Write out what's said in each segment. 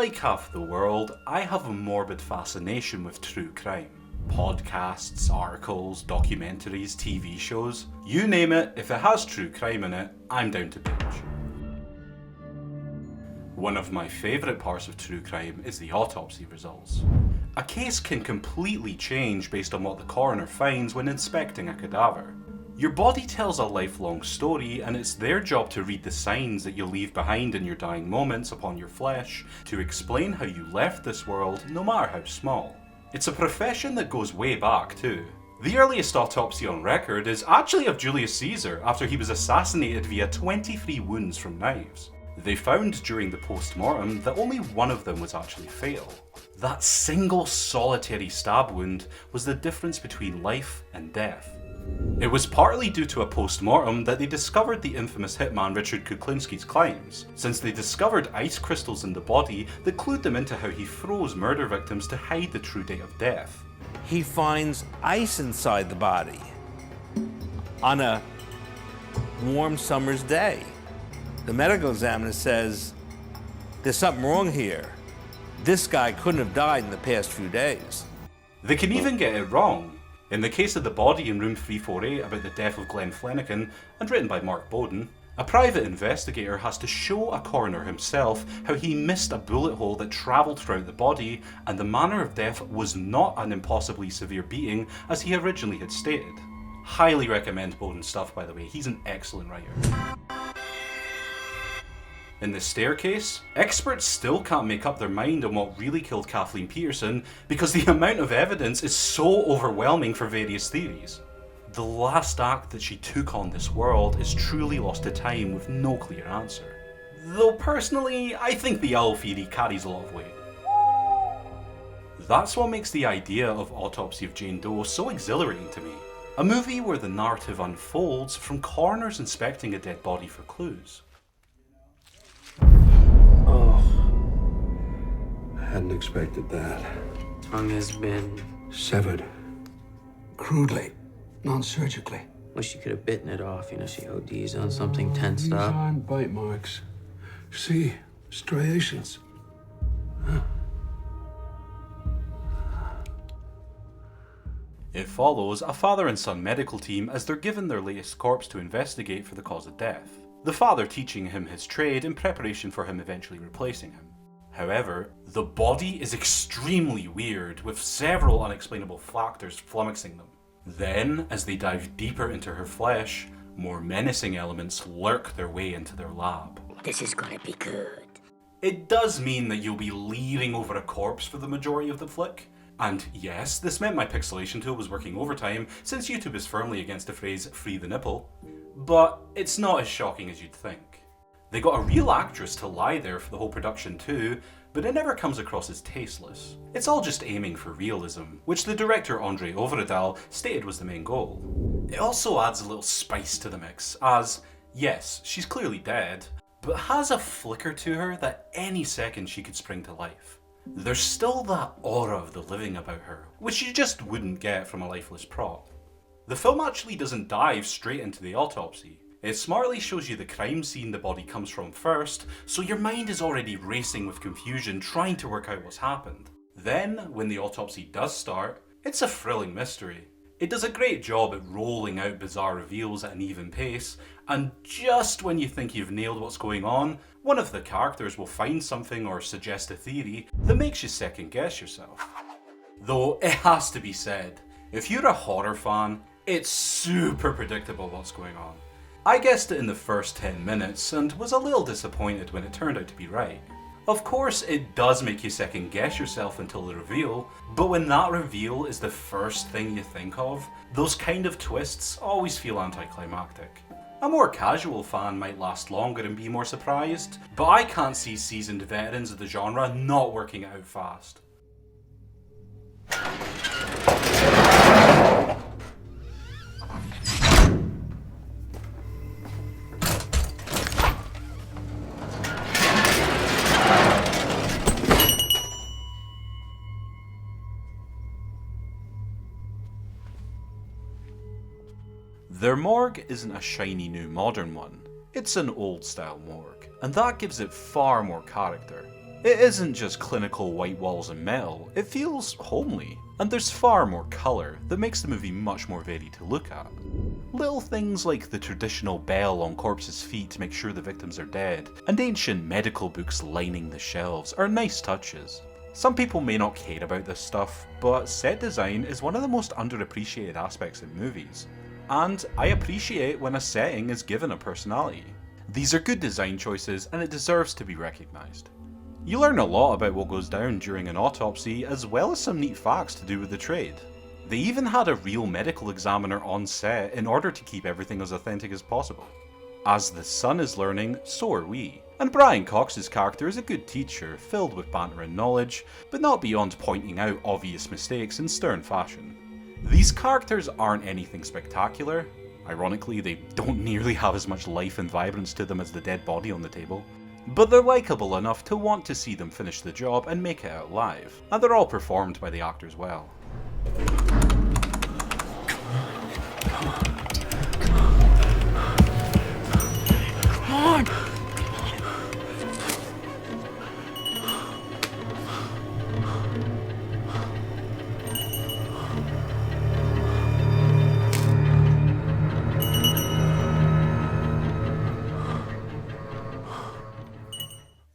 Like half the world, I have a morbid fascination with true crime. Podcasts, articles, documentaries, TV shows, you name it, if it has true crime in it, I'm down to binge. One of my favourite parts of true crime is the autopsy results. A case can completely change based on what the coroner finds when inspecting a cadaver. Your body tells a lifelong story, and it's their job to read the signs that you leave behind in your dying moments upon your flesh to explain how you left this world, no matter how small. It's a profession that goes way back too. The earliest autopsy on record is actually of Julius Caesar after he was assassinated via 23 wounds from knives. They found during the post-mortem that only one of them was actually fatal. That single solitary stab wound was the difference between life and death. It was partly due to a post-mortem that they discovered the infamous hitman Richard Kuklinski's crimes, since they discovered ice crystals in the body that clued them into how he froze murder victims to hide the true date of death. He finds ice inside the body on a warm summer's day. The medical examiner says, there's something wrong here. This guy couldn't have died in the past few days. They can even get it wrong. In the case of the body in room 348 about the death of Glenn Flanagan, and written by Mark Bowden, a private investigator has to show a coroner himself how he missed a bullet hole that travelled throughout the body, and the manner of death was not an impossibly severe beating as he originally had stated. Highly recommend Bowden's stuff, by the way, he's an excellent writer. In the staircase, experts still can't make up their mind on what really killed Kathleen Peterson because the amount of evidence is so overwhelming for various theories. The last act that she took on this world is truly lost to time with no clear answer. Though personally, I think the owl theory carries a lot of weight. That's what makes the idea of Autopsy of Jane Doe so exhilarating to me. A movie where the narrative unfolds from coroners inspecting a dead body for clues. Hadn't expected that. Tongue has been Severed. Crudely. Non-surgically. Wish she could have bitten it off. You know, she ODs on something tensed These up. aren't bite marks. See? Striations. Huh. It follows a father and son medical team as they're given their latest corpse to investigate for the cause of death. The father teaching him his trade in preparation for him eventually replacing him. However, the body is extremely weird, with several unexplainable factors flummoxing them. Then, as they dive deeper into her flesh, more menacing elements lurk their way into their lab. This is gonna be good. It does mean that you'll be leering over a corpse for the majority of the flick. And yes, this meant my pixelation tool was working overtime, since YouTube is firmly against the phrase "free the nipple." But it's not as shocking as you'd think. They got a real actress to lie there for the whole production too, but it never comes across as tasteless. It's all just aiming for realism, which the director Andre Overedal stated was the main goal. It also adds a little spice to the mix, as, yes, she's clearly dead, but has a flicker to her that any second she could spring to life. There's still that aura of the living about her, which you just wouldn't get from a lifeless prop. The film actually doesn't dive straight into the autopsy. It smartly shows you the crime scene the body comes from first, so your mind is already racing with confusion trying to work out what's happened. Then, when the autopsy does start, it's a thrilling mystery. It does a great job at rolling out bizarre reveals at an even pace, and just when you think you've nailed what's going on, one of the characters will find something or suggest a theory that makes you second guess yourself. Though it has to be said, if you're a horror fan, it's super predictable what's going on. I guessed it in the first 10 minutes and was a little disappointed when it turned out to be right. Of course, it does make you second guess yourself until the reveal, but when that reveal is the first thing you think of, those kind of twists always feel anticlimactic. A more casual fan might last longer and be more surprised, but I can't see seasoned veterans of the genre not working it out fast. Their morgue isn't a shiny new modern one, it's an old style morgue, and that gives it far more character. It isn't just clinical white walls and metal, it feels homely, and there's far more colour that makes the movie much more varied to look at. Little things like the traditional bell on corpses' feet to make sure the victims are dead, and ancient medical books lining the shelves are nice touches. Some people may not care about this stuff, but set design is one of the most underappreciated aspects in movies, and I appreciate when a setting is given a personality. These are good design choices and it deserves to be recognised. You learn a lot about what goes down during an autopsy, as well as some neat facts to do with the trade. They even had a real medical examiner on set in order to keep everything as authentic as possible. As the son is learning, so are we. And Brian Cox's character is a good teacher, filled with banter and knowledge, but not beyond pointing out obvious mistakes in stern fashion. These characters aren't anything spectacular. Ironically, they don't nearly have as much life and vibrance to them as the dead body on the table. But they're likeable enough to want to see them finish the job and make it out live, and they're all performed by the actors well. Come on!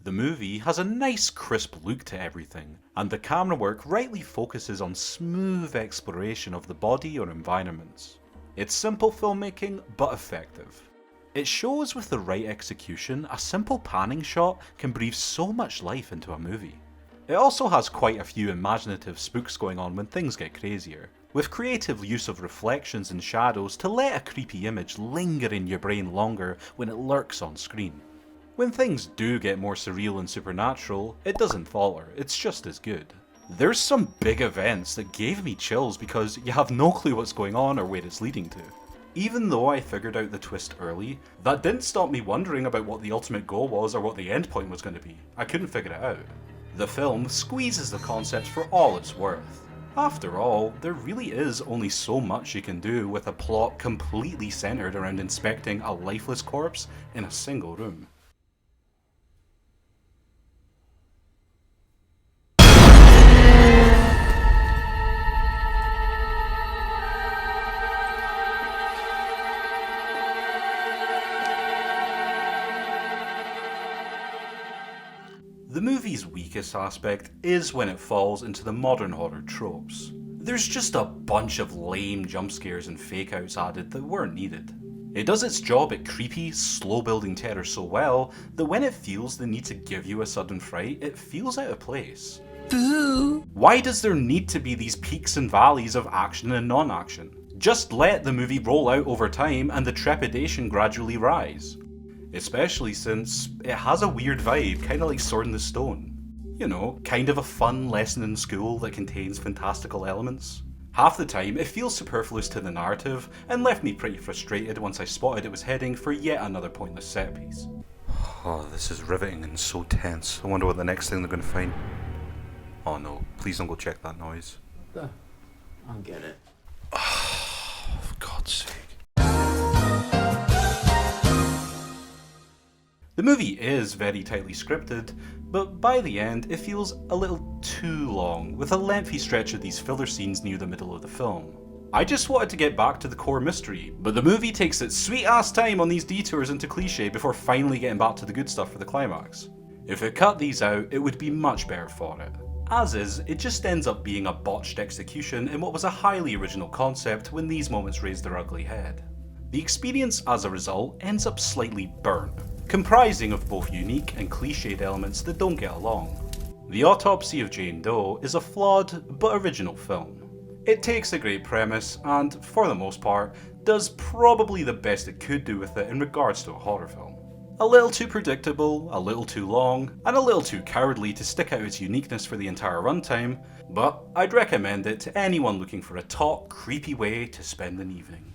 The movie has a nice crisp look to everything, and the camera work rightly focuses on smooth exploration of the body or environments. It's simple filmmaking, but effective. It shows with the right execution, a simple panning shot can breathe so much life into a movie. It also has quite a few imaginative spooks going on when things get crazier, with creative use of reflections and shadows to let a creepy image linger in your brain longer when it lurks on screen. When things do get more surreal and supernatural, it doesn't falter, it's just as good. There's some big events that gave me chills because you have no clue what's going on or where it's leading to. Even though I figured out the twist early, that didn't stop me wondering about what the ultimate goal was or what the endpoint was going to be. I couldn't figure it out. The film squeezes the concept for all it's worth. After all, there really is only so much you can do with a plot completely centered around inspecting a lifeless corpse in a single room. The movie's weakest aspect is when it falls into the modern horror tropes. There's just a bunch of lame jump scares and fake outs added that weren't needed. It does its job at creepy, slow building terror so well that when it feels the need to give you a sudden fright, it feels out of place. Why does there need to be these peaks and valleys of action and non-action? Just let the movie roll out over time and the trepidation gradually rise. Especially since it has a weird vibe, kinda like Sword in the Stone. You know, kind of a fun lesson in school that contains fantastical elements. Half the time, it feels superfluous to the narrative, and left me pretty frustrated once I spotted it was heading for yet another pointless set piece. Oh, this is riveting and so tense. I wonder what the next thing they're gonna find. Oh no, please don't go check that noise. I'll get it. For God's sake. The movie is very tightly scripted, but by the end it feels a little too long, with a lengthy stretch of these filler scenes near the middle of the film. I just wanted to get back to the core mystery, but the movie takes its sweet ass time on these detours into cliche before finally getting back to the good stuff for the climax. If it cut these out, it would be much better for it. As is, it just ends up being a botched execution in what was a highly original concept when these moments raised their ugly head. The experience, as a result, ends up slightly burnt, comprising of both unique and cliched elements that don't get along. The Autopsy of Jane Doe is a flawed but original film. It takes a great premise and, for the most part, does probably the best it could do with it in regards to a horror film. A little too predictable, a little too long, and a little too cowardly to stick out its uniqueness for the entire runtime, but I'd recommend it to anyone looking for a taut, creepy way to spend an evening.